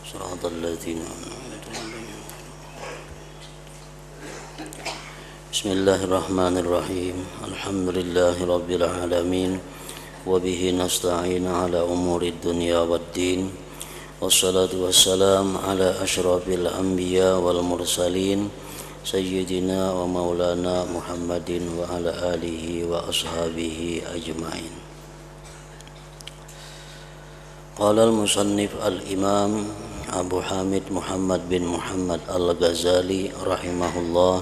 صراط الذين أنعمت عليهم. بسم الله الرحمن الرحيم. الحمد لله رب العالمين وبه نستعين على أمور الدنيا والدين والصلاة والسلام على أشرف الأنبياء والمرسلين سيدنا ومولانا محمد وعلى آله وأصحابه أجمعين. قال المصنف الإمام أبو حامد محمد بن محمد الغزالي رحمه الله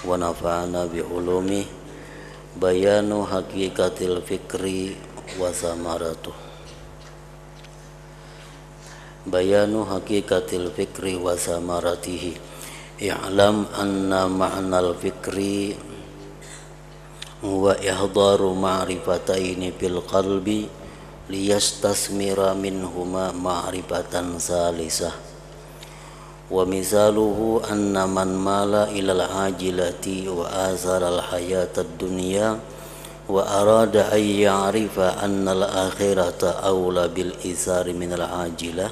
ونفعنا بعلومه بيان حقيقة الفكر وثمرته. بيان حقيقة الفكر وثمرته. اعلم أن معنى الفكر هو إحضار معرفتين في القلب ليستثمر منهما معرفة ثالثة. ومثاله أن من مال إلى العاجلة وآثر الحياة الدنيا وأراد أن يعرف أن الآخرة أولى بالإيثار من العاجلة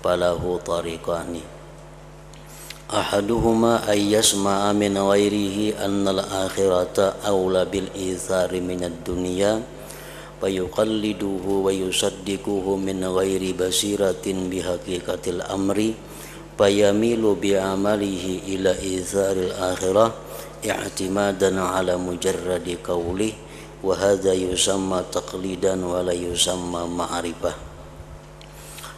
فله طريقان. أحدهما أن يسمع من غيره أن الآخرة أولى بالإيثار من الدنيا فيقلده ويصدقه من غير بصيرة بحقيقة الأمر فيميل بعمله إلى إيثار الآخرة اعتمادا على مجرد قوله وهذا يسمى تقليدا ولا يسمى معرفة.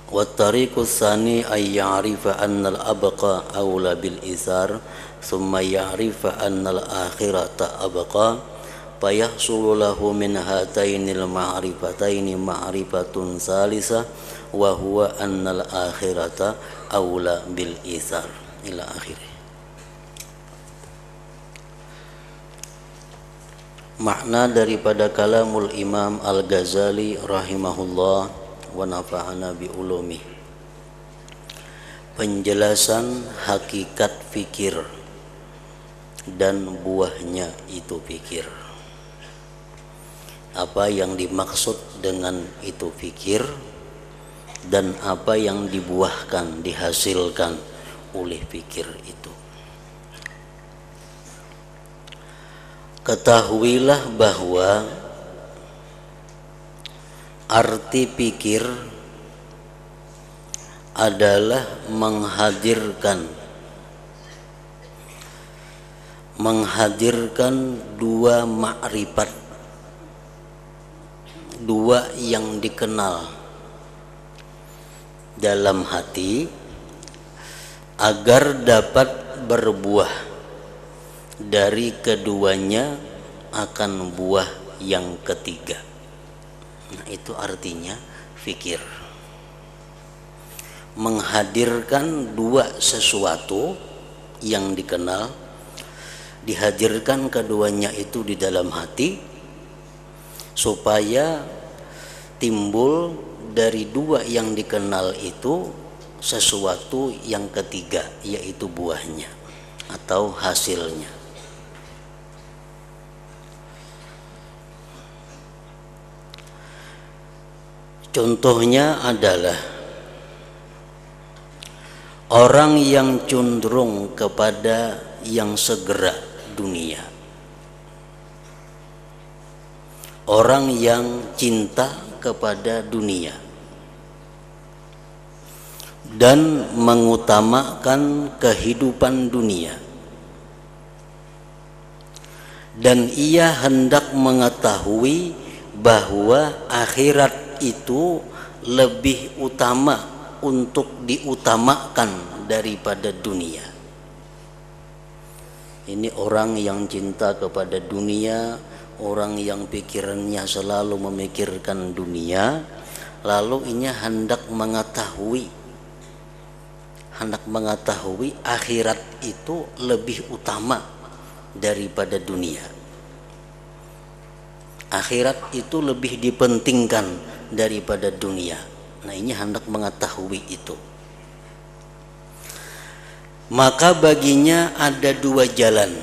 والطريق الثاني أن يعرف أن الأبقى أولى بالإيثار ثم يعرف أن الآخرة أبقى فيحصل له من هاتين المعرفتين معرفة ثالثة وهو أن الآخرة أولى بالإيثار إلى آخره. Makna daripada kalamul Imam Al-Ghazali rahimahullah wa nafa'ana bi ulumi. Penjelasan hakikat fikir dan buahnya itu fikir. Apa yang dimaksud dengan itu fikir dan apa yang dibuahkan, dihasilkan oleh fikir itu. Ketahuilah bahwa arti pikir adalah menghadirkan dua makrifat, dua yang dikenal dalam hati agar dapat berbuah. Dari keduanya akan buah yang ketiga. Nah, itu artinya fikir. Menghadirkan dua sesuatu yang dikenal, dihadirkan keduanya itu di dalam hati supaya timbul dari dua yang dikenal itu sesuatu yang ketiga, yaitu buahnya atau hasilnya. Contohnya adalah orang yang cenderung kepada yang segera dunia, orang yang cinta kepada dunia dan mengutamakan kehidupan dunia, dan ia hendak mengetahui bahwa akhirat itu lebih utama untuk diutamakan daripada dunia. Ini orang yang cinta kepada dunia, orang yang pikirannya selalu memikirkan dunia, lalu ia hendak mengetahui akhirat itu lebih utama daripada dunia. Akhirat itu lebih dipentingkan daripada dunia. Nah, ini hendak mengetahui itu. Maka baginya ada dua jalan,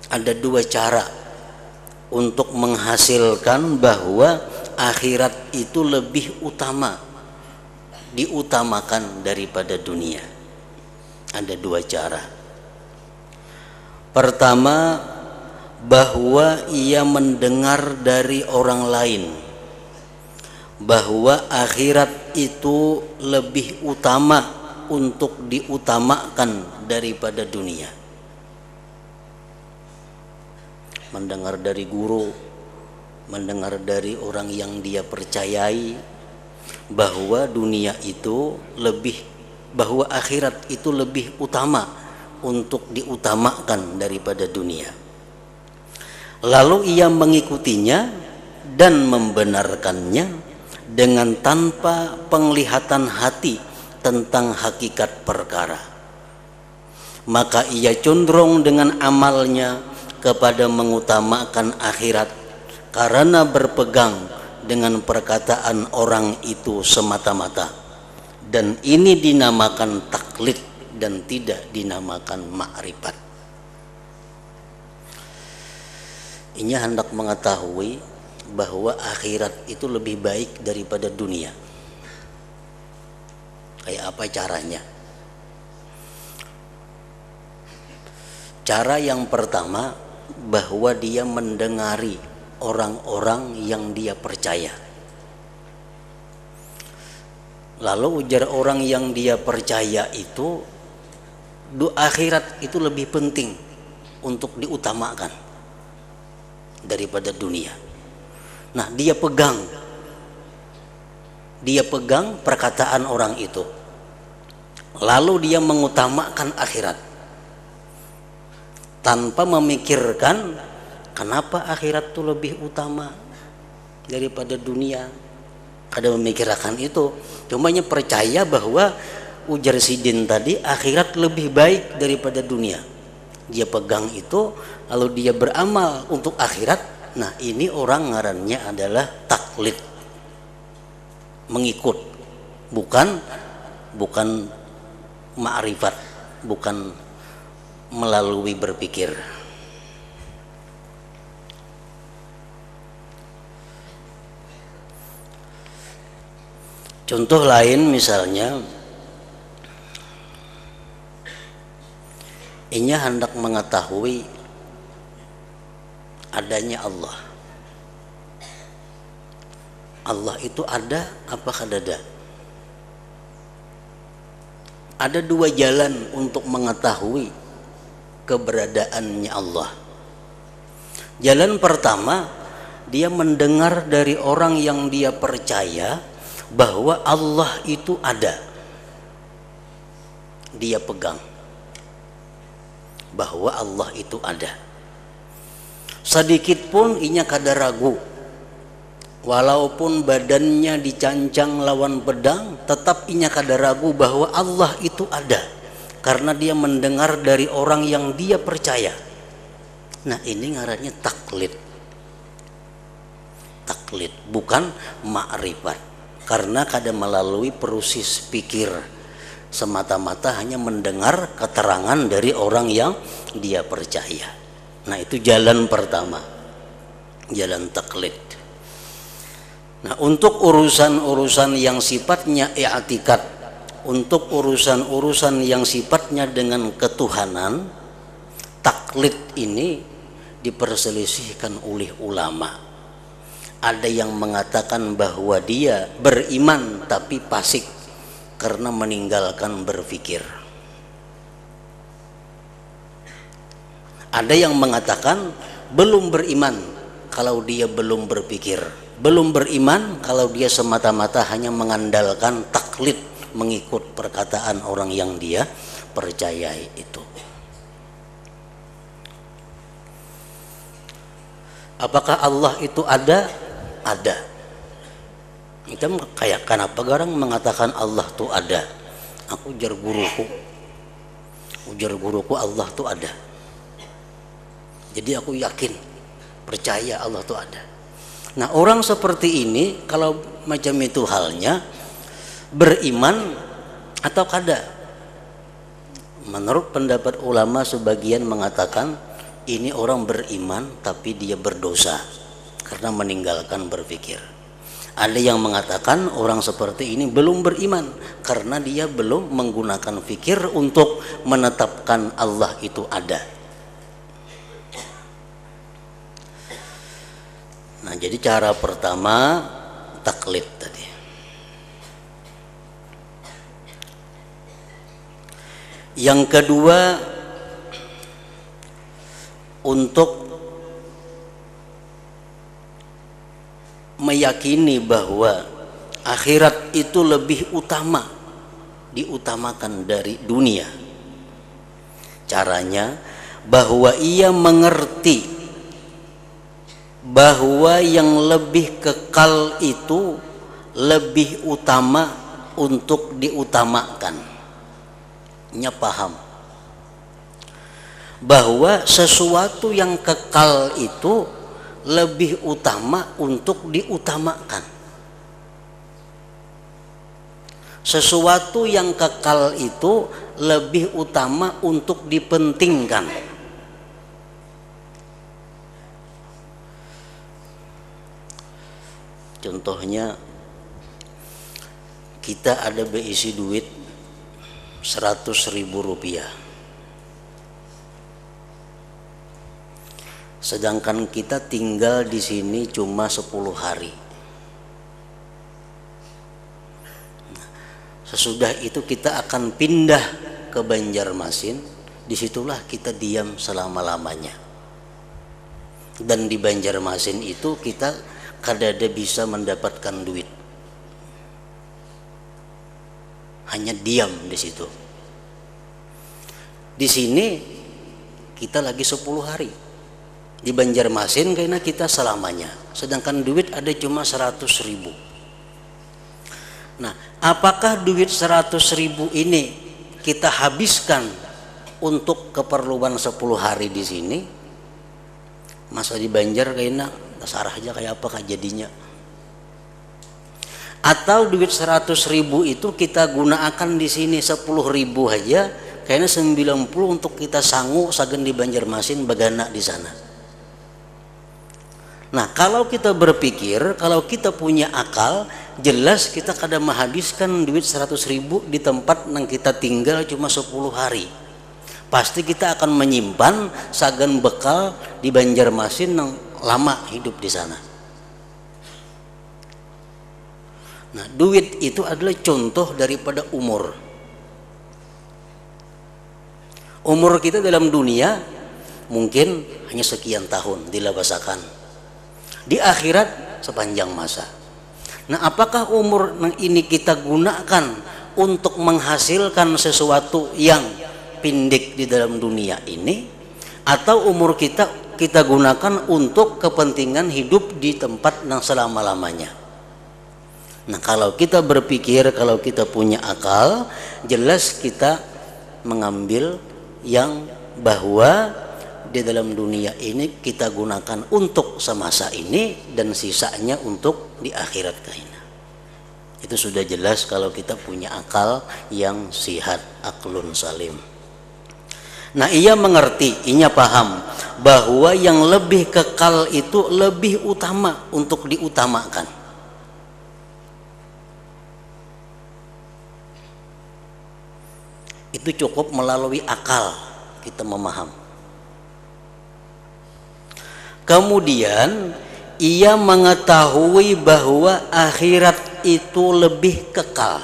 ada dua cara untuk menghasilkan bahwa akhirat itu lebih utama diutamakan daripada dunia. Ada dua cara. Pertama, bahwa ia mendengar dari orang lain bahwa akhirat itu lebih utama untuk diutamakan daripada dunia. Mendengar dari guru, mendengar dari orang yang dia percayai bahwa dunia itu bahwa akhirat itu lebih utama untuk diutamakan daripada dunia. Lalu ia mengikutinya dan membenarkannya dengan tanpa penglihatan hati tentang hakikat perkara. Maka ia condong dengan amalnya kepada mengutamakan akhirat karena berpegang dengan perkataan orang itu semata-mata. Dan ini dinamakan taklid dan tidak dinamakan ma'rifat. Ini hendak mengetahui bahwa akhirat itu lebih baik daripada dunia. Kayak apa caranya? Cara yang pertama, bahwa dia mendengari orang-orang yang dia percaya. Lalu ujar orang yang dia percaya itu, akhirat itu lebih penting untuk diutamakan daripada dunia. Nah, dia pegang perkataan orang itu, lalu dia mengutamakan akhirat tanpa memikirkan kenapa akhirat itu lebih utama daripada dunia. Kada memikirkan itu, cumanya percaya bahwa ujar Sidin tadi akhirat lebih baik daripada dunia. Dia pegang itu, lalu dia beramal untuk akhirat. Nah, ini orang ngarannya adalah taklid, mengikut, bukan ma'rifat, bukan melalui berpikir. Contoh lain misalnya, inya hendak mengetahui adanya Allah. Allah itu ada apa kada? Ada dua jalan untuk mengetahui keberadaannya Allah. Jalan pertama, dia mendengar dari orang yang dia percaya bahwa Allah itu ada. Dia pegang bahwa Allah itu ada. Sedikit pun inya kada ragu, walaupun badannya dicancang lawan pedang, tetap inya kada ragu bahwa Allah itu ada, karena dia mendengar dari orang yang dia percaya. Nah, ini ngarannya taklid, bukan ma'rifat, karena kada melalui proses pikir, semata-mata hanya mendengar keterangan dari orang yang dia percaya. Nah, itu jalan pertama, jalan taklid. Nah, untuk urusan-urusan yang sifatnya i'tikad, untuk urusan-urusan yang sifatnya dengan ketuhanan, taklid ini diperselisihkan oleh ulama. Ada yang mengatakan bahwa dia beriman tapi fasik karena meninggalkan berpikir. Ada yang mengatakan belum beriman kalau dia belum berpikir, belum beriman kalau dia semata-mata hanya mengandalkan taklid, mengikut perkataan orang yang dia percayai itu. Apakah Allah itu ada? Ada. Kita kayak kenapa garang mengatakan Allah itu ada? Aku ujar guruku Allah itu ada. Jadi aku yakin, percaya Allah itu ada. Nah, orang seperti ini kalau macam itu halnya, beriman atau kada? Menurut pendapat ulama, sebagian mengatakan ini orang beriman tapi dia berdosa karena meninggalkan berpikir. Ada yang mengatakan orang seperti ini belum beriman karena dia belum menggunakan fikir untuk menetapkan Allah itu ada. Nah, jadi cara pertama taklid tadi. Yang kedua, untuk meyakini bahwa akhirat itu lebih utama, diutamakan dari dunia. Caranya bahwa ia mengerti bahwa yang lebih kekal itu lebih utama untuk diutamakan. Nya paham bahwa sesuatu yang kekal itu lebih utama untuk diutamakan. Sesuatu yang kekal itu lebih utama untuk dipentingkan. Contohnya, kita ada berisi duit 100.000 rupiah, sedangkan kita tinggal di sini cuma 10 hari. Sesudah itu kita akan pindah ke Banjarmasin, disitulah kita diam selama-lamanya. Dan di Banjarmasin itu kita kadada bisa mendapatkan duit, hanya diam di situ. Di sini kita lagi 10 hari, di Banjarmasin karena kita selamanya, sedangkan duit ada cuma 100.000. Nah, apakah duit 100.000 ini kita habiskan untuk keperluan 10 hari di sini? Masa di Banjar kayaknya sarah aja kayak apa jadinya? Atau duit 100.000 itu kita gunakan di sini 10.000 aja, kayaknya 90 untuk kita sanggup sagen di Banjarmasin bagana di sana. Nah, kalau kita berpikir, kalau kita punya akal, jelas kita kadang menghabiskan duit 100.000 di tempat yang kita tinggal cuma 10 hari. Pasti kita akan menyimpan sagan bekal di Banjarmasin yang lama hidup di sana. Nah, duit itu adalah contoh daripada umur. Umur kita dalam dunia mungkin hanya sekian tahun dilabasakan. Di akhirat sepanjang masa. Nah, apakah umur ini kita gunakan untuk menghasilkan sesuatu yang pendek di dalam dunia ini, atau umur kita gunakan untuk kepentingan hidup di tempat yang selama-lamanya? Nah, kalau kita berpikir, kalau kita punya akal, jelas kita mengambil yang bahwa di dalam dunia ini kita gunakan untuk semasa ini dan sisanya untuk di akhirat kaina. Itu sudah jelas kalau kita punya akal yang sihat, aklun salim. Nah, ia mengerti, ia paham bahwa yang lebih kekal itu lebih utama untuk diutamakan. Itu cukup melalui akal kita memaham. Kemudian ia mengetahui bahwa akhirat itu lebih kekal.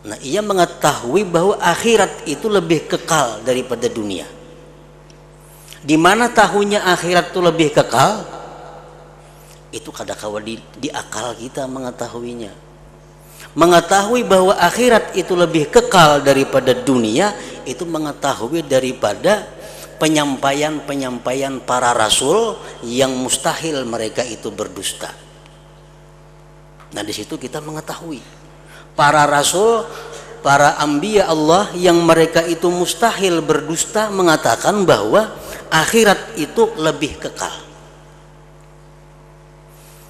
Nah, ia mengetahui bahwa akhirat itu lebih kekal daripada dunia. Di mana tahunya akhirat itu lebih kekal? Itu kadang-kadang di akal kita mengetahuinya. Mengetahui bahwa akhirat itu lebih kekal daripada dunia, itu mengetahui daripada penyampaian para rasul yang mustahil mereka itu berdusta. Nah, di situ kita mengetahui para rasul, para anbiya Allah yang mereka itu mustahil berdusta mengatakan bahwa akhirat itu lebih kekal.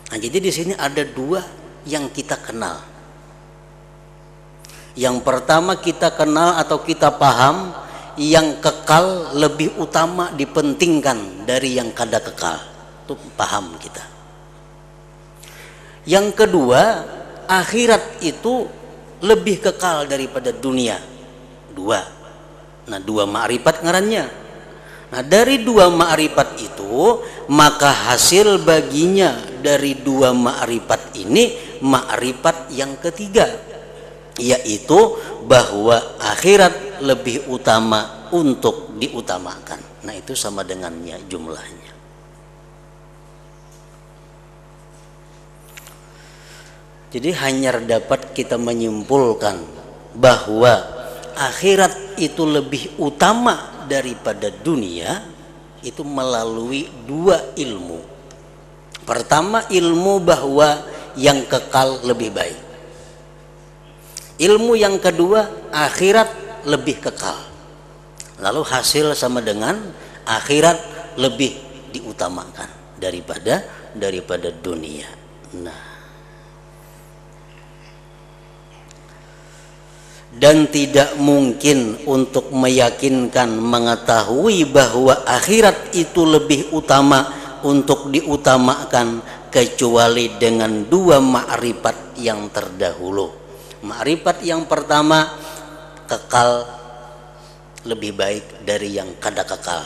Nah, jadi di sini ada dua yang kita kenal. Yang pertama kita kenal atau kita paham, yang kekal lebih utama dipentingkan dari yang kada kekal. Itu paham kita. Yang kedua, akhirat itu lebih kekal daripada dunia. Dua. Nah, dua ma'rifat ngarannya. Nah, dari dua ma'rifat itu, maka hasil baginya dari dua ma'rifat ini ma'rifat yang ketiga, yaitu bahwa akhirat lebih utama untuk diutamakan. Nah, itu sama dengannya jumlahnya. Jadi hanya dapat kita menyimpulkan bahwa akhirat itu lebih utama daripada dunia itu melalui dua ilmu. Pertama, ilmu bahwa yang kekal lebih baik. Ilmu yang kedua, akhirat lebih kekal. Lalu hasil sama dengan akhirat lebih diutamakan daripada dunia. Nah, dan tidak mungkin untuk meyakinkan, mengetahui bahwa akhirat itu lebih utama untuk diutamakan kecuali dengan dua ma'rifat yang terdahulu. Ma'rifat yang pertama, kekal lebih baik dari yang kada kekal.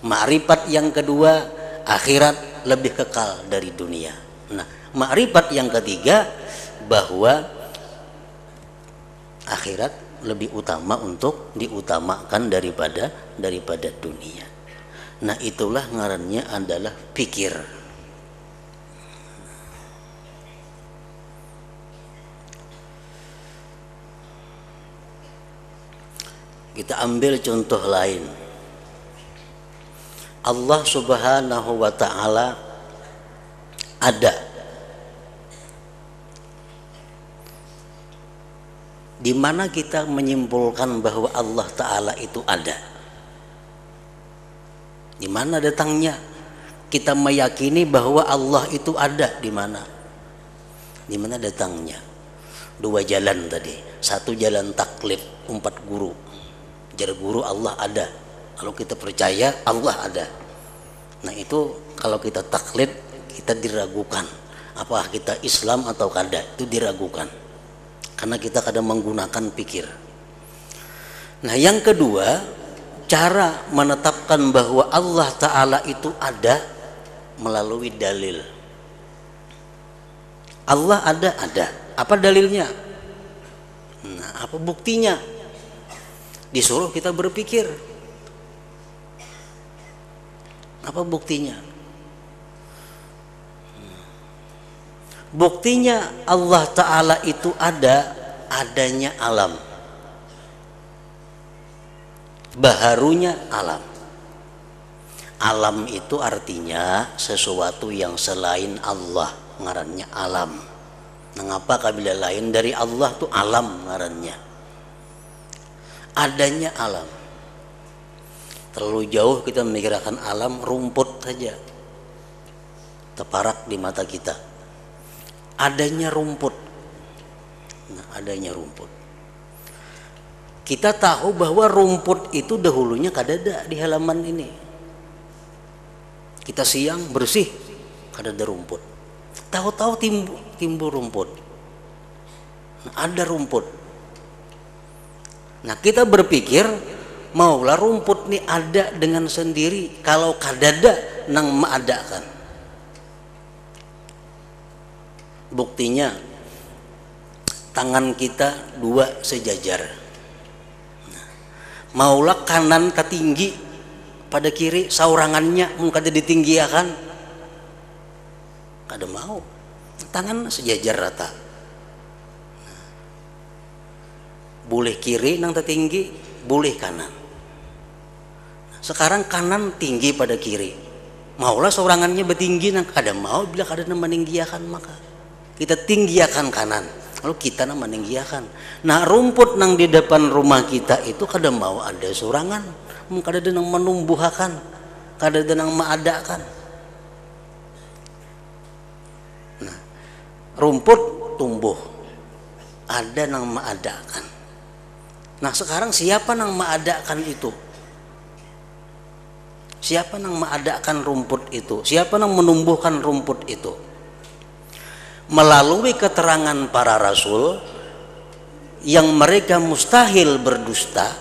Ma'rifat yang kedua, akhirat lebih kekal dari dunia. Nah, ma'rifat yang ketiga bahwa akhirat lebih utama untuk diutamakan daripada dunia. Nah, itulah ngarannya adalah pikir. Kita ambil contoh lain. Allah Subhanahu wa ta'ala ada. Di mana kita menyimpulkan bahwa Allah Ta'ala itu ada? Di mana datangnya? Kita meyakini bahwa Allah itu ada di mana? Di mana datangnya? Dua jalan tadi. Satu jalan taklid, 4 guru. Jar guru Allah ada. Kalau kita percaya Allah ada. Nah, itu kalau kita taklid, kita diragukan. Apakah kita Islam atau kada? Itu diragukan. Karena kita kadang menggunakan pikir. Nah, yang kedua, cara menetapkan bahwa Allah Ta'ala itu ada melalui dalil. Allah ada. Apa dalilnya? Nah, apa buktinya? Disuruh kita berpikir. Apa buktinya? Buktinya Allah Ta'ala itu adanya alam. Baharunya alam. Alam itu artinya sesuatu yang selain Allah, ngarannya alam. Mengapa kabila lain dari Allah tuh alam ngarannya? Adanya alam. Terlalu jauh kita memikirkan alam, rumput saja terparak di mata kita. Adanya rumput. Nah, adanya rumput. Kita tahu bahwa rumput itu dahulunya kadada di halaman ini. Kita siang bersih, kadada rumput. Tahu-tahu timbul rumput. Nah, ada rumput. Nah, kita berpikir maulah rumput ini ada dengan sendiri. Kalau kadada nang maadakan. Buktinya tangan kita dua sejajar. Maulah kanan ketinggi pada kiri saurangannya muka ditinggiakan. Kada mau. Tangan sejajar rata. Boleh kiri nang tertinggi, boleh kanan. Sekarang kanan tinggi pada kiri. Maulah saurangannya bertinggi nang kada mau bila kada meninggiakan maka kita tinggiakan kanan, lalu kita meninggiakan. Nah, rumput nang di depan rumah kita itu kada mau ada sorangan, kada ada nang menumbuhakan, kada ada nang maadakan. Nah, rumput tumbuh, ada nang maadakan. Nah, sekarang siapa nang maadakan itu? Siapa nang maadakan rumput itu? Siapa nang menumbuhkan rumput itu? melalui keterangan para rasul yang mereka mustahil berdusta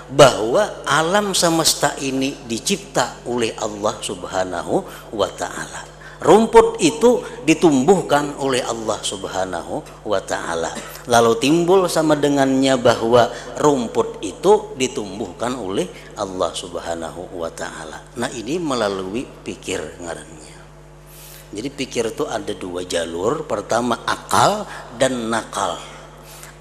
bahwa alam semesta ini dicipta oleh Allah Subhanahu wa ta'ala. Rumput itu ditumbuhkan oleh Allah Subhanahu wa ta'ala. Lalu timbul sama dengannya bahwa rumput itu ditumbuhkan oleh Allah Subhanahu wa ta'ala. Nah, ini melalui pikir ngarannya. Jadi pikir itu ada dua jalur. Pertama akal dan nakal.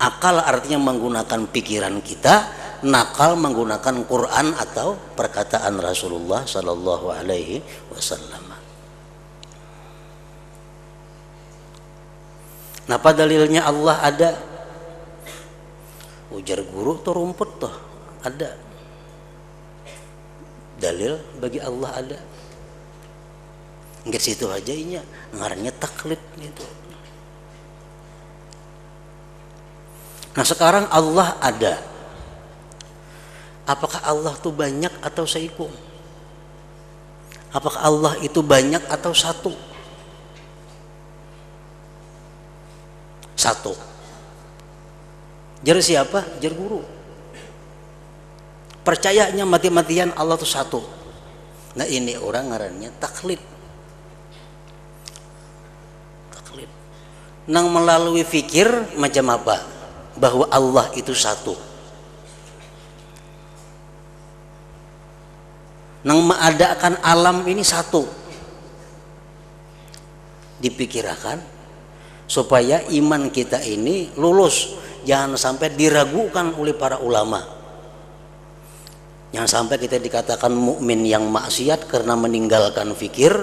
Akal artinya menggunakan pikiran kita, nakal menggunakan Quran atau perkataan Rasulullah Sallallahu Alaihi Wasallam. Napa dalilnya Allah ada? Ujar guru tuh rumput tuh ada. Dalil bagi Allah ada. Enggak situ aja inya, ngarannya taklid itu. Nah, sekarang Allah ada. Apakah Allah itu banyak atau seikum? Apakah Allah itu banyak atau satu? Satu. Jar siapa? Jar guru. Percayanya mati-matian Allah itu satu. Nah, ini orang ngarannya taklid. Taklid. Nang melalui fikir macam apa? Bahwa Allah itu satu. Nang mengadakan alam ini satu. Dipikirkan supaya iman kita ini lulus, jangan sampai diragukan oleh para ulama. Jangan sampai kita dikatakan mukmin yang maksiat karena meninggalkan fikir,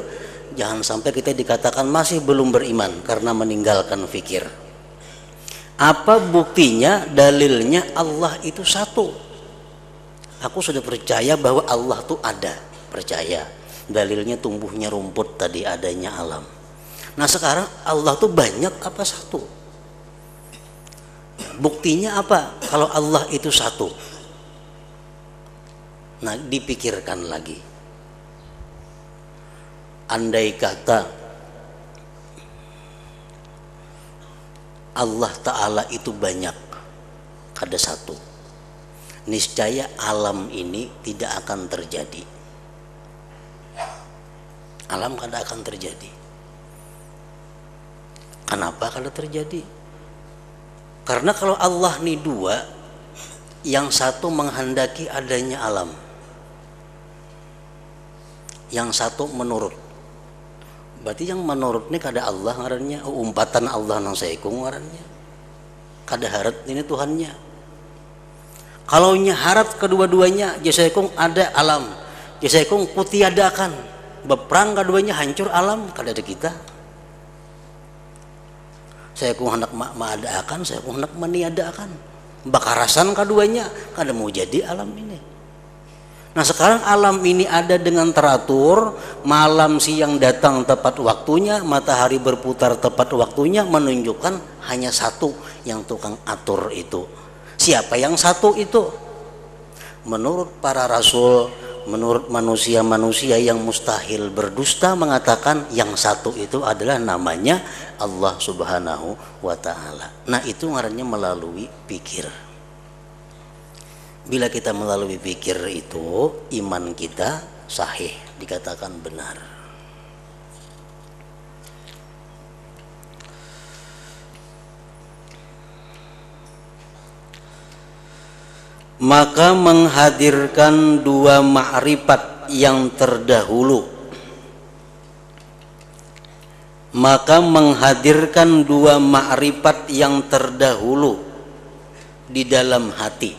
jangan sampai kita dikatakan masih belum beriman karena meninggalkan fikir. Apa buktinya? Dalilnya Allah itu satu. Aku sudah percaya bahwa Allah itu ada, percaya. Dalilnya tumbuhnya rumput tadi, adanya alam. Nah, sekarang Allah tuh banyak apa satu? Buktinya apa kalau Allah itu satu? Nah, dipikirkan lagi. Andai kata Allah Ta'ala itu banyak, ada satu, niscaya alam ini tidak akan terjadi. Alam kada akan terjadi. Kenapa kalau terjadi? Karena kalau Allah nih dua, yang satu menghendaki adanya alam, yang satu menurut. Berarti yang menurut ini kada Allah ngarannya, umpatan Allah nang saikung ngarannya. Kada harat ini Tuhannya. Kalau nya harat kedua-duanya, jasaikung ada alam, jasaikung kutiadakan, beperang keduanya hancur alam, kada ada kita. Saya ku hendak mengadakan, saya ku hendak meniadakan. Bakarasan keduanya, kada mau jadi alam ini. Nah, sekarang alam ini ada dengan teratur, malam siang datang tepat waktunya, matahari berputar tepat waktunya, menunjukkan hanya satu yang tukang atur itu. Siapa yang satu itu? Menurut para rasul, menurut manusia-manusia yang mustahil berdusta mengatakan yang satu itu adalah namanya Allah Subhanahu wa ta'ala. Nah, itu ngarannya melalui pikir. Bila kita melalui pikir itu, iman kita sahih, dikatakan benar. Maka menghadirkan dua ma'rifat yang terdahulu. Maka menghadirkan dua ma'rifat yang terdahulu di dalam hati.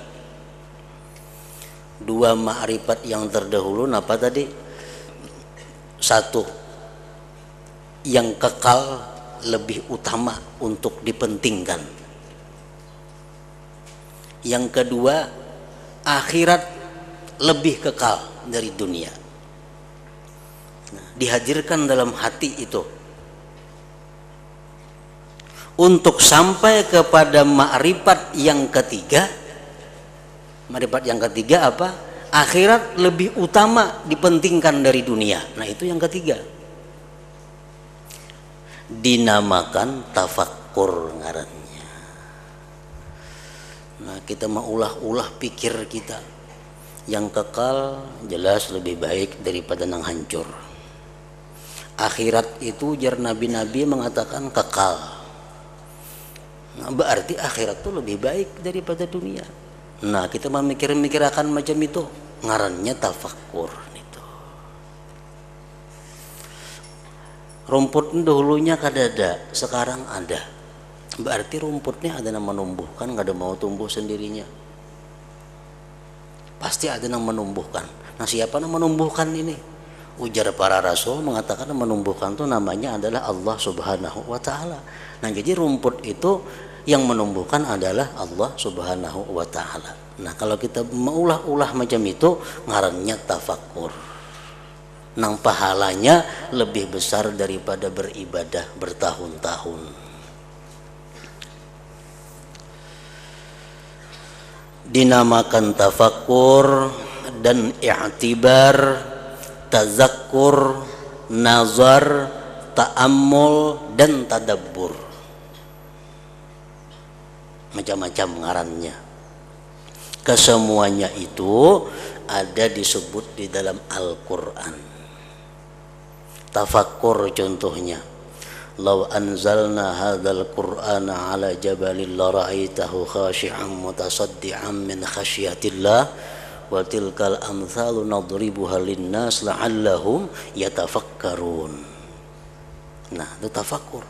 Dua ma'rifat yang terdahulu apa tadi? Satu, yang kekal lebih utama untuk dipentingkan. Yang kedua, akhirat lebih kekal dari dunia. Nah, dihadirkan dalam hati itu untuk sampai kepada ma'rifat yang ketiga. Ma'rifat yang ketiga apa? Akhirat lebih utama dipentingkan dari dunia. Nah, itu yang ketiga. dinamakan tafakkur ngarannya. Nah, kita mau ulah-ulah pikir kita, yang kekal jelas lebih baik daripada nang hancur. Akhirat itu jar nabi-nabi mengatakan kekal. Nah, berarti akhirat itu lebih baik daripada dunia. Nah, kita memikir-mikir akan macam itu, ngarannya tafakkur itu. Rumput dahulunya kadada, sekarang ada. Berarti rumputnya ada yang menumbuhkan, nggak ada mau tumbuh sendirinya. Pasti ada yang menumbuhkan. Nah, siapa yang menumbuhkan ini? Ujar para rasul mengatakan menumbuhkan itu namanya adalah Allah Subhanahu wa Ta'ala. Nah, jadi rumput itu yang menumbuhkan adalah Allah Subhanahu wa Ta'ala. Nah, kalau kita mengulah-ulah macam itu, ngarannya tafakkur. Nang pahalanya lebih besar daripada beribadah bertahun-tahun. Dinamakan tafakkur dan i'tibar, tazakkur, nazar, ta'ammul, dan tadabbur. Macam-macam ngarannya. Kesemuanya itu ada disebut di dalam Al-Quran. Tafakkur contohnya, law anzalna hadzal qur'ana ala jabalin la ra'aitahu khashi'an mutasaddian min khasyatillah wa tilkal amthalu nadribuha linnas la'allahum yatafakkarun. Nah, itu tafakkur.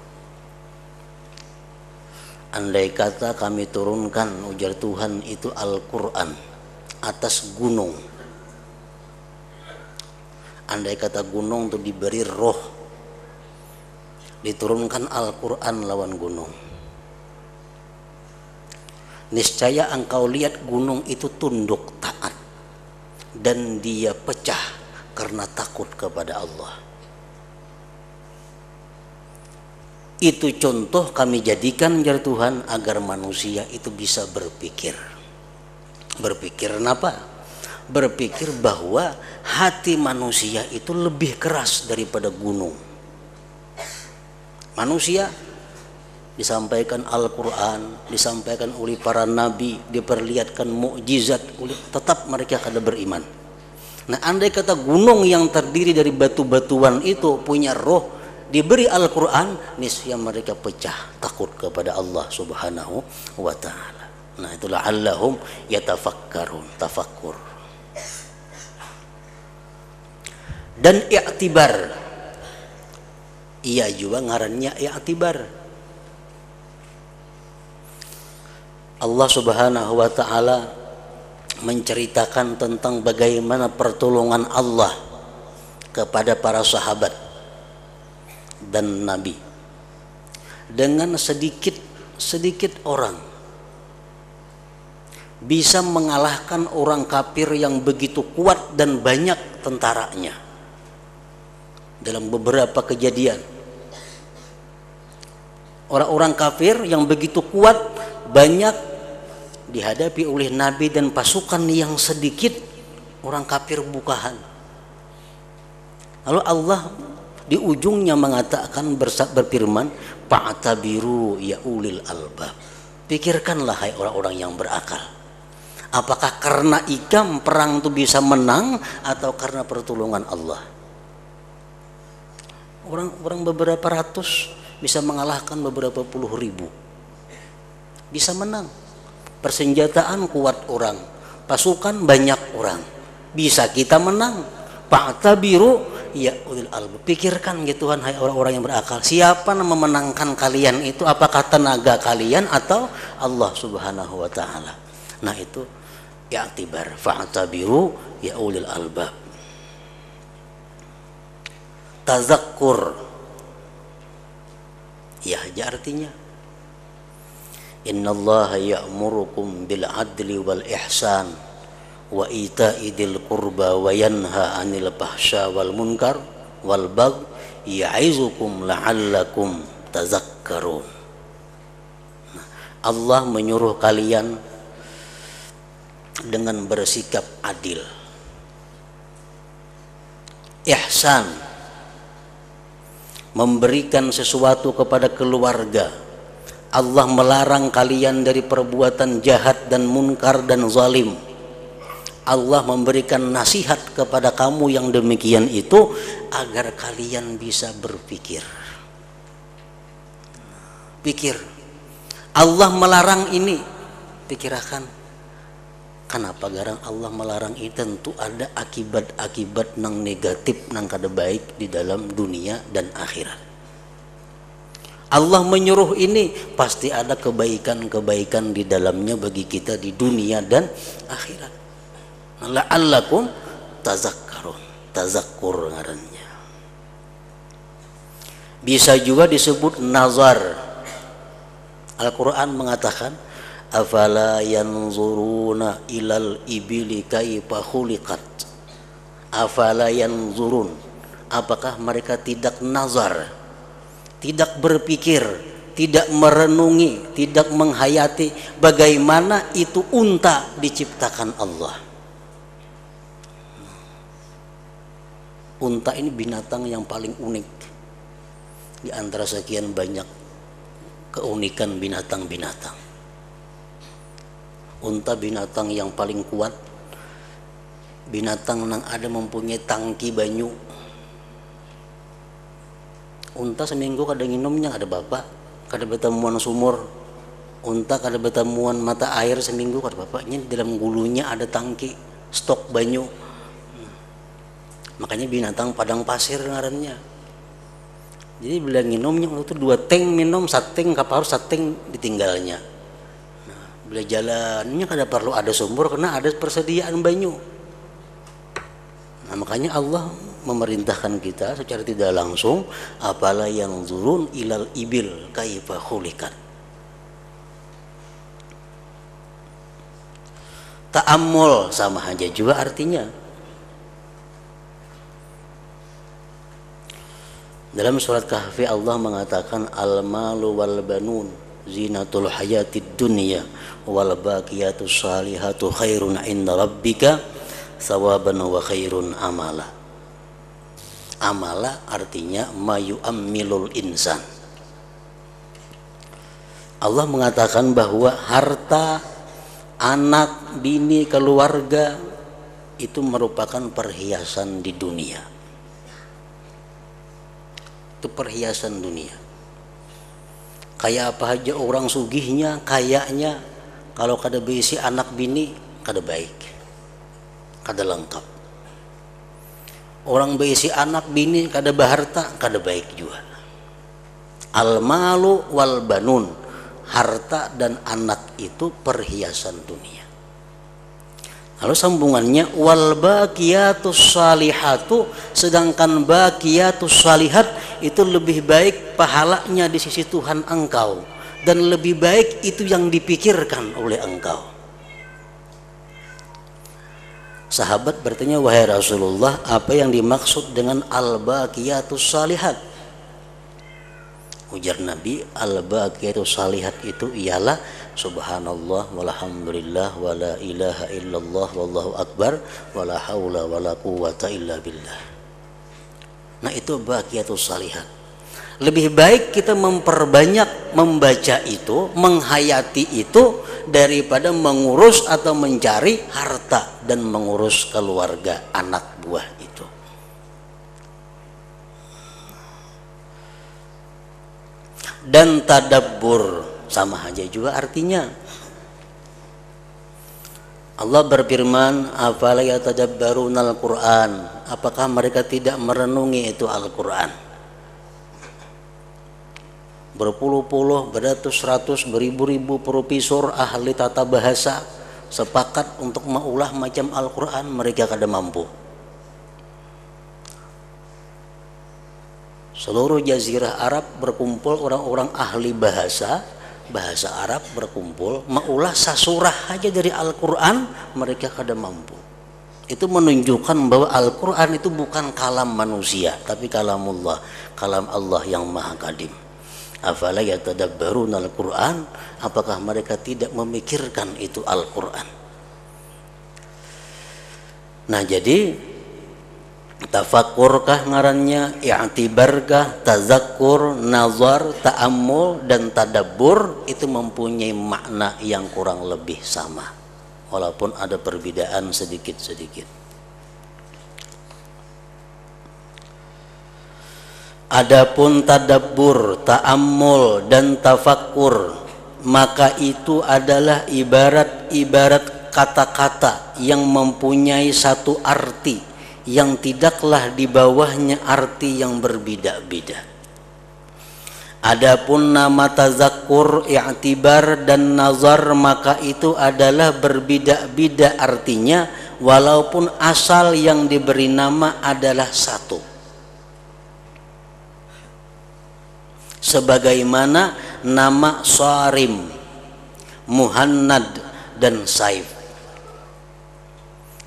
Andai kata kami turunkan, ujar Tuhan, itu Al-Quran atas gunung. Andai kata gunung itu diberi roh, diturunkan Al-Quran lawan gunung, niscaya engkau lihat gunung itu tunduk taat dan dia pecah karena takut kepada Allah. Itu contoh kami jadikan jar Tuhan agar manusia itu bisa berpikir. Berpikir apa? Berpikir bahwa hati manusia itu lebih keras daripada gunung. Manusia disampaikan Al-Quran, disampaikan oleh para nabi, diperlihatkan mukjizat, tetap mereka kada beriman. Nah, andai kata gunung yang terdiri dari batu-batuan itu punya roh, diberi Al-Quran, niscaya mereka pecah takut kepada Allah Subhanahu wa Ta'ala. Nah, itulah Allahum yatafakkarun, tafakkur. Dan i'tibar, iya juga ngarannya i'tibar. Allah Subhanahu wa Ta'ala menceritakan tentang bagaimana pertolongan Allah kepada para sahabat dan nabi. Dengan sedikit orang bisa mengalahkan orang kafir yang begitu kuat dan banyak tentaranya. Dalam beberapa kejadian, orang-orang kafir yang begitu kuat banyak dihadapi oleh nabi dan pasukan yang sedikit orang kafir bukahan. Lalu Allah di ujungnya mengatakan, berfirman, fa'tabiru ya ulil albab. Pikirkanlah hai orang-orang yang berakal. Apakah karena ikam perang itu bisa menang atau karena pertolongan Allah? Orang beberapa ratus bisa mengalahkan beberapa puluh ribu. Bisa menang. Persenjataan kuat orang, pasukan banyak orang. Bisa kita menang. Fa'tabiru ya ulil albab. Pikirkan gitu Tuhan, hai orang-orang yang berakal, siapa yang memenangkan kalian itu? Apakah tenaga kalian atau Allah Subhanahu wa Ta'ala? Nah, itu i'tibar, fa'tabiru ya ulil albab. Tazakkur, ya aja artinya, innallaha ya'murukum bil adli wal ihsan wa ita'i dzil qurba wa yanha 'anil fahsya wal munkar wal bagh ya'izukum la'allakum tazakkarun. Allah menyuruh kalian dengan bersikap adil, ihsan, memberikan sesuatu kepada keluarga. Allah melarang kalian dari perbuatan jahat dan munkar dan zalim. Allah memberikan nasihat kepada kamu yang demikian itu agar kalian bisa berpikir. Pikir. Allah melarang ini. Pikirkan. Kenapa garang Allah melarang ini? Tentu ada akibat-akibat nang negatif nang kada baik di dalam dunia dan akhirat. Allah menyuruh ini pasti ada kebaikan-kebaikan di dalamnya bagi kita di dunia dan akhirat. La'allakum tazakkarun, tazakkur ngarannya. Bisa juga disebut nazar. Al-Quran mengatakan, afala yanzuruna ilal ibili kaifa khuliqat. Afala yanzurun, apakah mereka tidak nazar, tidak berpikir, tidak merenungi, tidak menghayati bagaimana itu unta diciptakan Allah. Unta ini binatang yang paling unik di antara sekian banyak keunikan binatang-binatang. Unta binatang yang paling kuat, binatang yang ada mempunyai tangki banyu. Unta seminggu kada minumnya ada bapak, kada bertemuan sumur. Unta kada bertemuan mata air seminggu kada bapaknya, dalam gulunya ada tangki stok banyu. Makanya binatang padang pasir ngarannya. Jadi bila minumnya itu 2 teng minum, 1 teng kapal, 1 teng ditinggalnya. Nah, bila jalannya kada perlu ada sumur karena ada persediaan banyu. Nah, makanya Allah memerintahkan kita secara tidak langsung, apala yang zurun ilal ibil kaifa khuliqat. Ta'ammul sama aja juga artinya. Dalam surat Kahfi Allah mengatakan al-malu wal banun zinatul hayatid dunya wal baqiyatus salihatu khairun 'inda rabbika thawaban wa khairun amala. Amala artinya mayu'ammilul insan. Allah mengatakan bahwa harta, anak, bini, keluarga itu merupakan perhiasan di dunia. Itu perhiasan dunia. Kayak apa aja orang sugihnya, kayaknya, kalau kada berisi anak bini kada baik, kada lengkap. Orang berisi anak bini kada baharta kada baik juga. Al-malu wal banun, harta dan anak itu perhiasan dunia. Lalu sambungannya wal baqiyatus salihatu, sedangkan baqiyatus salihat itu lebih baik pahalanya di sisi Tuhan engkau, dan lebih baik itu yang dipikirkan oleh engkau. Sahabat bertanya, wahai Rasulullah, apa yang dimaksud dengan al-baqiyatus salihat? Ujar Nabi, al-baqiyatus salihat itu ialah subhanallah walhamdulillah wala ilaha illallah wallahu akbar wala haula wala quwata illa billah. Nah, itu baqiyatus salihat. Lebih baik kita memperbanyak membaca itu, menghayati itu, daripada mengurus atau mencari harta dan mengurus keluarga anak buah itu. Dan tadabbur sama aja juga artinya. Allah berfirman, afala yatadabbarunal Qur'an, apakah mereka tidak merenungi itu Al-Qur'an? Berpuluh-puluh, beratus-ratus, beribu-ribu profesor ahli tata bahasa sepakat untuk mengulah macam Al-Quran, mereka kada mampu. Seluruh jazirah Arab berkumpul orang-orang ahli bahasa Arab berkumpul mengulah sasurah aja dari Al-Quran, mereka kada mampu. Itu menunjukkan bahwa Al-Quran itu bukan kalam manusia, tapi kalamullah, kalam Allah yang maha kadim. Afala yatadabbaruna al-Qur'an, apakah mereka tidak memikirkan itu Al-Qur'an? Nah, jadi Tafakur kah ngarannya, i'tibar kah, tazakkur, nazar, ta'ammul dan tadabbur itu mempunyai makna yang kurang lebih sama, walaupun ada perbedaan sedikit-sedikit. Adapun tadabbur, ta'ammul dan tafakkur, maka itu adalah ibarat-ibarat kata-kata yang mempunyai satu arti yang tidaklah di bawahnya arti yang berbeda-beda. Adapun nama tazakkur, i'tibar dan nazar, maka itu adalah berbeda-beda artinya, walaupun asal yang diberi nama adalah satu. Sebagaimana nama Sarim, Muhannad dan Saif.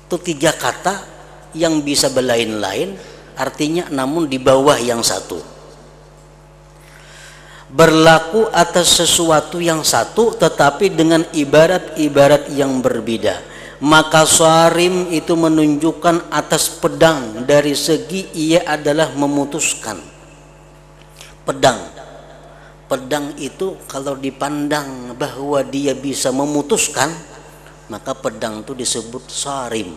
Itu tiga kata yang bisa berlain-lain artinya, namun di bawah yang satu. Berlaku atas sesuatu yang satu tetapi dengan ibarat-ibarat yang berbeda. Maka Sarim itu menunjukkan atas pedang, dari segi ia adalah memutuskan. Pedang itu kalau dipandang bahwa dia bisa memutuskan, maka pedang itu disebut Sarim.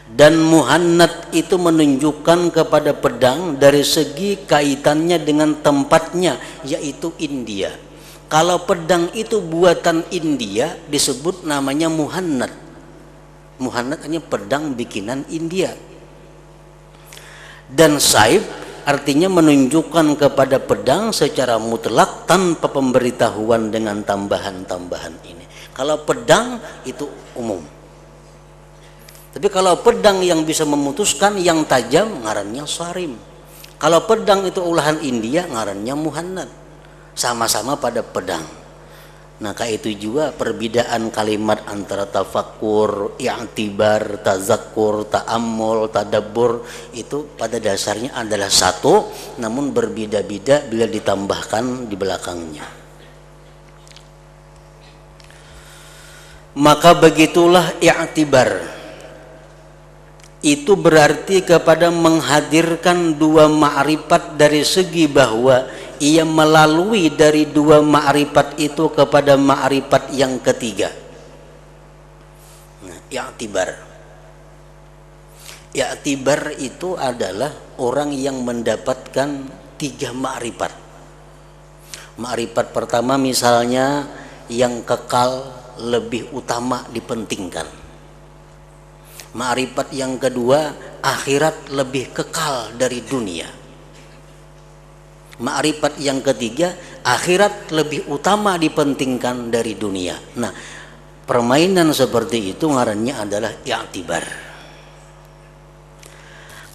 Dan Muhannad itu menunjukkan kepada pedang dari segi kaitannya dengan tempatnya, yaitu India. Kalau pedang itu buatan India disebut namanya Muhannad. Muhannad hanya pedang bikinan India. Dan Saif artinya menunjukkan kepada pedang secara mutlak tanpa pemberitahuan dengan tambahan-tambahan ini. Kalau pedang itu umum. Tapi kalau pedang yang bisa memutuskan, yang tajam, ngarannya Sarim. Kalau pedang itu olahan India, ngarannya Muhannad. Sama-sama pada pedang. Maka itu juga perbedaan kalimat antara tafakkur, i'tibar, tazakkur, ta'ammul, tadabbur itu pada dasarnya adalah satu, namun berbeda-beda bila ditambahkan di belakangnya. Maka begitulah i'tibar. Itu berarti kepada menghadirkan dua ma'rifat dari segi bahwa ia melalui dari dua ma'rifat itu kepada ma'rifat yang ketiga. Nah, i'tibar itu adalah orang yang mendapatkan tiga ma'rifat. Ma'rifat pertama misalnya yang kekal lebih utama dipentingkan. Ma'rifat yang kedua, akhirat lebih kekal dari dunia. Ma'rifat yang ketiga, akhirat lebih utama dipentingkan dari dunia. Nah, permainan seperti itu ngarannya adalah i'tibar.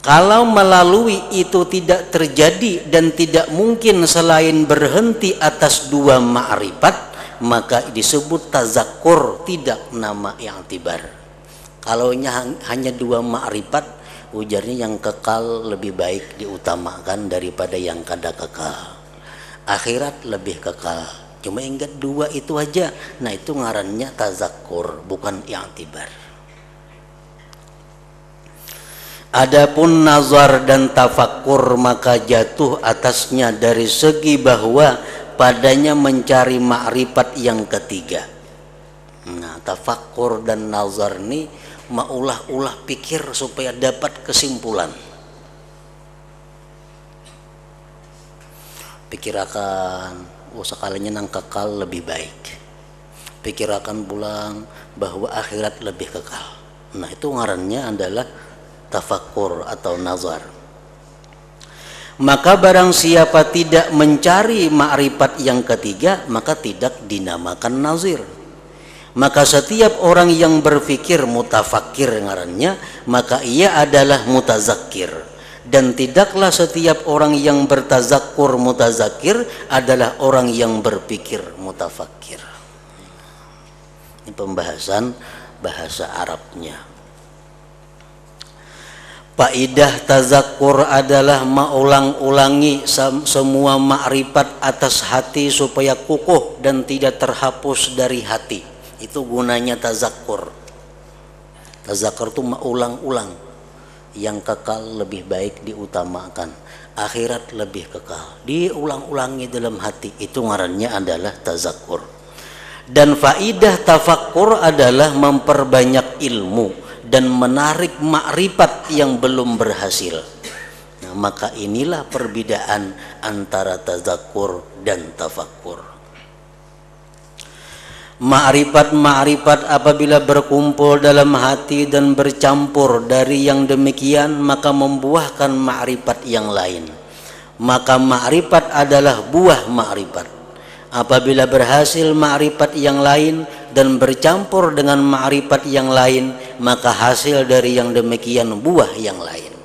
Kalau melalui itu tidak terjadi dan tidak mungkin selain berhenti atas dua ma'rifat, maka disebut tazakkur, tidak nama i'tibar. Kalau hanya dua ma'rifat, ujarnya yang kekal lebih baik diutamakan daripada yang kada kekal. Akhirat lebih kekal. Cuma ingat dua itu aja. Nah, itu ngarannya tazakkur, bukan i'tibar. Adapun nazar dan tafakkur maka jatuh atasnya dari segi bahwa padanya mencari ma'rifat yang ketiga. Nah, tafakkur dan nazar ini maulah-ulah pikir supaya dapat kesimpulan. Pikirakan, sekalinya nang kekal lebih baik. Pikirakan pulang bahwa akhirat lebih kekal. Nah, itu ngarannya adalah tafakkur atau nazar. Maka barang siapa tidak mencari ma'rifat yang ketiga, maka tidak dinamakan nazir. Maka setiap orang yang berfikir mutafakir ngarannya, maka ia adalah mutazakir. Dan tidaklah setiap orang yang bertazakkur mutazakir adalah orang yang berpikir mutafakir. Ini pembahasan bahasa Arabnya. Faidah tazakkur adalah mengulang-ulangi semua ma'rifat atas hati supaya kukuh dan tidak terhapus dari hati. Itu gunanya tazakkur. Tazakkur itu mengulang-ulang yang kekal lebih baik diutamakan, akhirat lebih kekal, diulang-ulangi dalam hati. Itu ngarannya adalah tazakkur. Dan faidah tafakkur adalah memperbanyak ilmu dan menarik makrifat yang belum berhasil. Nah, maka inilah perbedaan antara tazakkur dan tafakkur. Ma'rifat apabila berkumpul dalam hati dan bercampur dari yang demikian, maka membuahkan ma'rifat yang lain. Maka ma'rifat adalah buah ma'rifat. Apabila berhasil ma'rifat yang lain dan bercampur dengan ma'rifat yang lain, maka hasil dari yang demikian buah yang lain.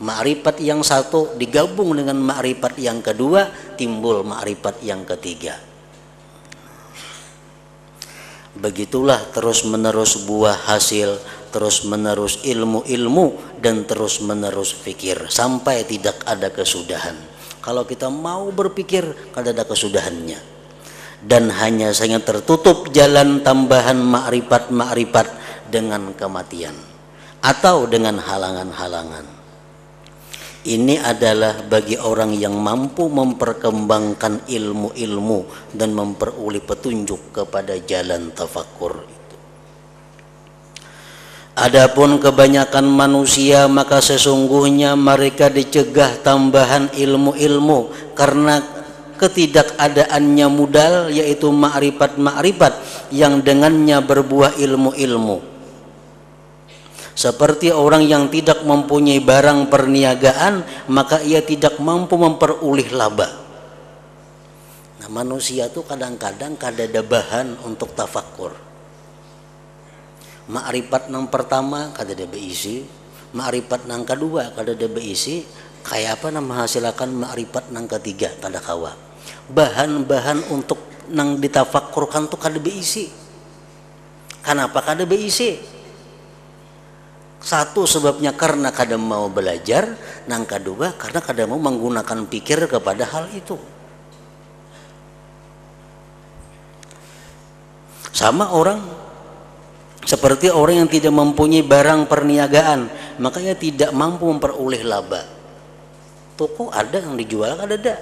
Ma'rifat yang satu digabung dengan ma'rifat yang kedua, timbul ma'rifat yang ketiga. Begitulah terus menerus buah hasil, terus menerus ilmu-ilmu, dan terus menerus fikir sampai tidak ada kesudahan. Kalau kita mau berpikir, kada ada kesudahannya, dan hanya saja tertutup jalan tambahan makrifat dengan kematian atau dengan halangan-halangan. Ini adalah bagi orang yang mampu memperkembangkan ilmu-ilmu dan memperoleh petunjuk kepada jalan tafakkur itu. Adapun kebanyakan manusia, maka sesungguhnya mereka dicegah tambahan ilmu-ilmu karena ketidakadaannya modal, yaitu makrifat yang dengannya berbuah ilmu-ilmu. Seperti orang yang tidak mempunyai barang perniagaan, maka ia tidak mampu memperoleh laba. Nah, manusia itu kadang-kadang kada ada bahan untuk tafakkur. Makrifat yang pertama kada ada beisi, makrifat yang kedua kada ada beisi, kayak apa menghasilkan makrifat yang ketiga kada kawa. Bahan-bahan untuk nang ditafakkurkan tuh kada beisi. Kenapa kada beisi? Satu sebabnya karena kada mau belajar, yang kedua karena kada mau menggunakan pikir kepada hal itu. Sama orang seperti orang yang tidak mempunyai barang perniagaan, maka ia tidak mampu memperoleh laba. Toko ada yang dijual, kada ada.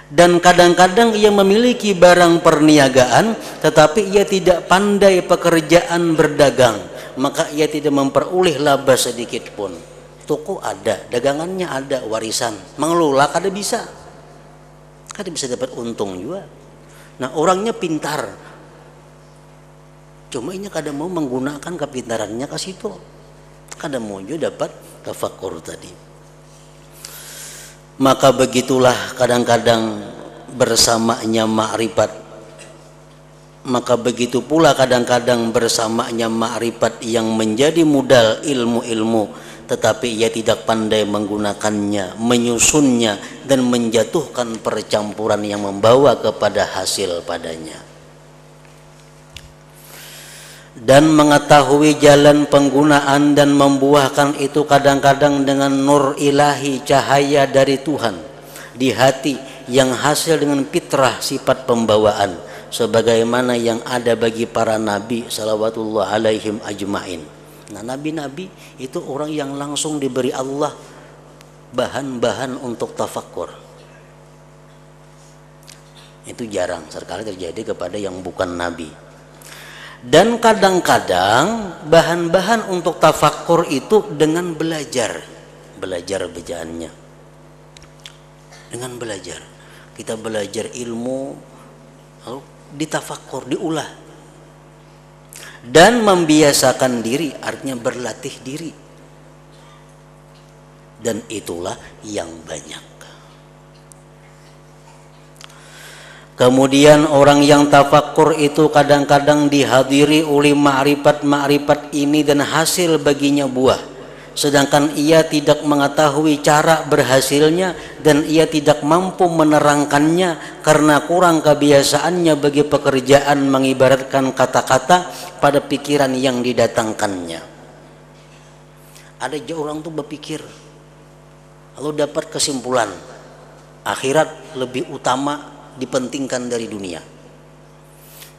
Dan kadang-kadang ia memiliki barang perniagaan tetapi ia tidak pandai pekerjaan berdagang, maka ia tidak memperoleh laba sedikit pun. Toko ada, dagangannya ada, warisan, mengelola kada bisa dapat untung juga. Nah, orangnya pintar, cuma ini kada mau menggunakan kepintarannya ke situ, kada mau juga dapat tafakkur tadi. Maka begitulah kadang-kadang bersamanya makrifat, maka begitu pula kadang-kadang bersamanya makrifat yang menjadi modal ilmu-ilmu, tetapi ia tidak pandai menggunakannya, menyusunnya, dan menjatuhkan percampuran yang membawa kepada hasil padanya. Dan mengetahui jalan penggunaan dan membuahkan itu kadang-kadang dengan nur ilahi, cahaya dari Tuhan di hati yang hasil dengan fitrah sifat pembawaan, sebagaimana yang ada bagi para nabi salawatullah alaihim ajmain. Nah, nabi-nabi itu orang yang langsung diberi Allah bahan-bahan untuk tafakkur. Itu jarang sekali terjadi kepada yang bukan nabi. Dan kadang-kadang bahan-bahan untuk tafakkur itu dengan belajar bacaannya. Dengan belajar, kita belajar ilmu, lalu ditafakkur, diulah. Dan membiasakan diri, artinya berlatih diri. Dan itulah yang banyak. Kemudian orang yang tafakkur itu kadang-kadang dihadiri oleh makrifat ini dan hasil baginya buah, sedangkan ia tidak mengetahui cara berhasilnya dan ia tidak mampu menerangkannya karena kurang kebiasaannya bagi pekerjaan mengibaratkan kata-kata pada pikiran yang didatangkannya. Ada orang tuh berpikir lalu dapat kesimpulan akhirat lebih utama dipentingkan dari dunia.